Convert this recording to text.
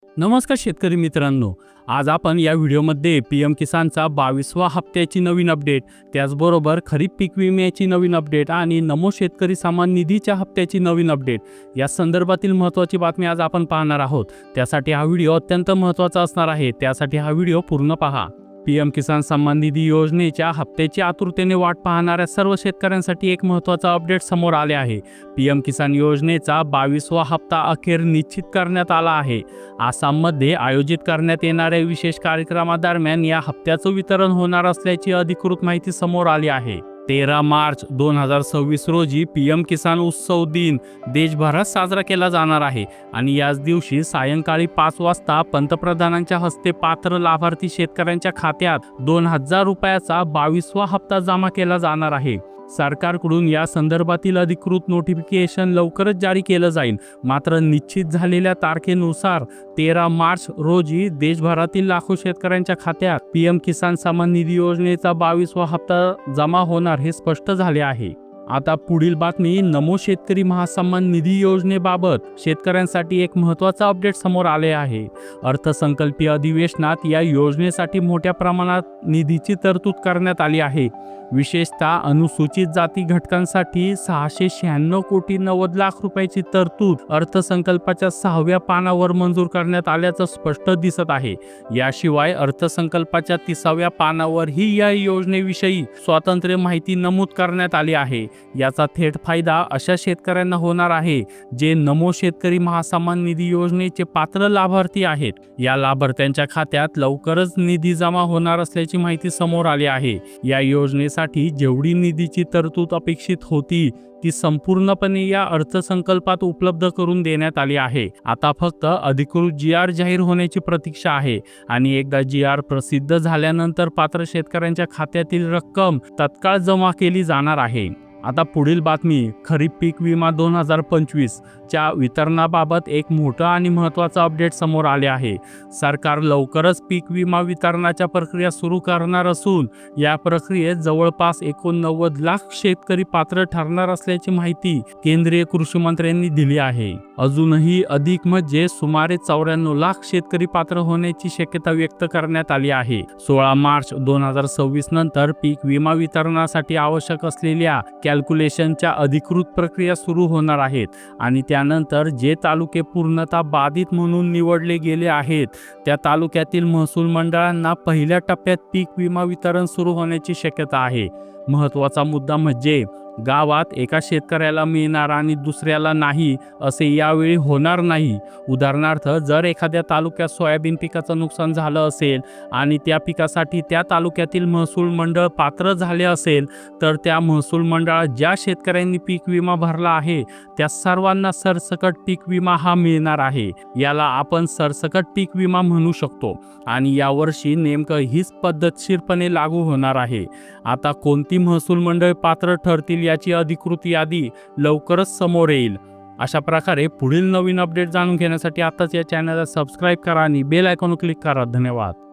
नमस्कार शेतकरी मित्रांनो, आज आपण या व्हिडिओमध्ये पीएम किसानचा 22वा हप्त्याची नवीन अपडेट, त्याचबरोबर खरीप पीक विम्याची नवीन अपडेट आणि नमो शेतकरी सन्मान निधीच्या हप्त्याची नवीन अपडेट या संदर्भातील महत्त्वाची बातमी आज आपण पाहणार आहोत। त्यासाठी हा व्हिडिओ अत्यंत महत्त्वाचा असणार आहे, त्यासाठी हा व्हिडिओ पूर्ण पहा। पीएम किसान सन्मान निधी योजनेच्या हप्त्याची आतुरतेने वाट पाहणाऱ्या सर्व शेतकऱ्यांसाठी एक महत्त्वाचा अपडेट समोर आले आहे। पीएम किसान योजनेचा 22वा हप्ता अखेर निश्चित करण्यात आला आहे। आसाममध्ये आयोजित करण्यात येणाऱ्या विशेष कार्यक्रमादरम्यान या हप्त्याचं वितरण होणार असल्याची अधिकृत माहिती समोर आली आहे। 13 मार्च 2026 रोजी पीएम किसान उत्सव दिन देशभरात साजरा केला जाणार आहे आणि याच दिवशी सायंकाळी 5 वाजता पंतप्रधानांच्या हस्ते पात्र लाभार्थी शेतकऱ्यांच्या खात्यात 2000 रुपयाचा 22वा हप्ता जमा केला जाणार आहे। सरकारकडून या संदर्भातील अधिकृत नोटिफिकेशन लवकरच जारी केलं जाईल, मात्र निश्चित झालेल्या तारखेनुसार 13 मार्च रोजी देशभरातील लाखो शेतकऱ्यांच्या खात्यात पीएम किसान सन्मान निधी योजनेचा 22वा हप्ता जमा होणार हे स्पष्ट झाले आहे। आता पुढील बातमी नमो शेतकरी महासन्मान निधी योजनेबाबत शेतकऱ्यांसाठी एक महत्त्वाचा अपडेट समोर आले आहे। अर्थसंकल्पीय अधिवेशनात या योजनेसाठी मोठ्या प्रमाणात निधीची तरतूद करण्यात आली आहे। विशेषतः अनुसूचित जाती घटकांसाठी 696 कोटी 90 लाख रुपयाची तरतूद अर्थसंकल्पाच्या 6व्या पानावर मंजूर करण्यात आल्याचं स्पष्ट दिसत आहे। याशिवाय अर्थसंकल्पाच्या 30व्या पानावरही या योजनेविषयी स्वतंत्र माहिती नमूद करण्यात आली आहे। याचा थेट फायदा अशा शेतकऱ्यांना होणार आहे जे नमो शेतकरी महासन्मान निधी योजनेचे पात्र लाभार्थी आहेत। या लाभार्थ्यांच्या खात्यात लवकरच निधी जमा होणार असल्याची माहिती समोर आली आहे। या योजनेसाठी जेवढी निधीची तरतूद अपेक्षित होती ती संपूर्णपणे या अर्थसंकल्पात उपलब्ध करून देण्यात आली आहे। आता फक्त अधिकृत GR जाहीर होण्याची प्रतीक्षा आहे आणि एकदा GR प्रसिद्ध झाल्यानंतर पात्र शेतकऱ्यांच्या खात्यातील रक्कम तत्काळ जमा केली जाणार आहे। आता पुढील बातमी खरीप पीक विमा 2025 च्या वितरणाबाबत एक मोठा आणि महत्त्वाचा अपडेट समोर आले आहे। सरकार लवकरच पीक विमा वितरणाच्या प्रक्रिया सुरू करणार असून या प्रक्रियेत जवळपास 89 लाख शेतकरी पात्र ठरणार असल्याची माहिती केंद्रीय कृषी मंत्र्यांनी दिली आहे। अजूनही अधिक म्हणजे सुमारे 94 लाख शेतकरी पात्र होण्याची शक्यता व्यक्त करण्यात आली आहे। 16 मार्च 2026 नंतर पीक विमा वितरणासाठी आवश्यक असलेल्या कॅल्क्युलेशनच्या अधिकृत प्रक्रिया सुरू होणार आहेत आणि त्यानंतर जे तालुके पूर्णतः बाधित म्हणून निवडले गेले आहेत त्या तालुक्यातील महसूल मंडळांना पहिल्या टप्प्यात पीक विमा वितरण सुरू होण्याची शक्यता आहे। महत्त्वाचा मुद्दा म्हणजे गावात एका शेतकऱ्याला मिळणार आणि दुसऱ्याला नाही असे यावेळी होणार नाही। उदाहरणार्थ जर एखाद्या तालुक्यात सोयाबीन पिकाचं नुकसान झालं असेल आणि त्या पिकासाठी त्या तालुक्यातील महसूल मंडळ पात्र झाले असेल तर त्या महसूल मंडळात ज्या शेतकऱ्यांनी पीक विमा भरला आहे त्या सर्वांना सरसकट पीक विमा हा मिळणार आहे। याला आपण सरसकट पीक विमा म्हणू शकतो आणि यावर्षी नेमकं हीच पद्धतशीरपणे लागू होणार आहे। आता कोणती महसूल मंडळ पात्र ठरतील याची अधिकृत यादी लवकरच समोर येईल। अशा प्रकारे पुढील नवीन अपडेट जाणून घेण्यासाठी आताच या चॅनलला सबस्क्राईब करा आणि बेल आयकॉन क्लिक करा। धन्यवाद।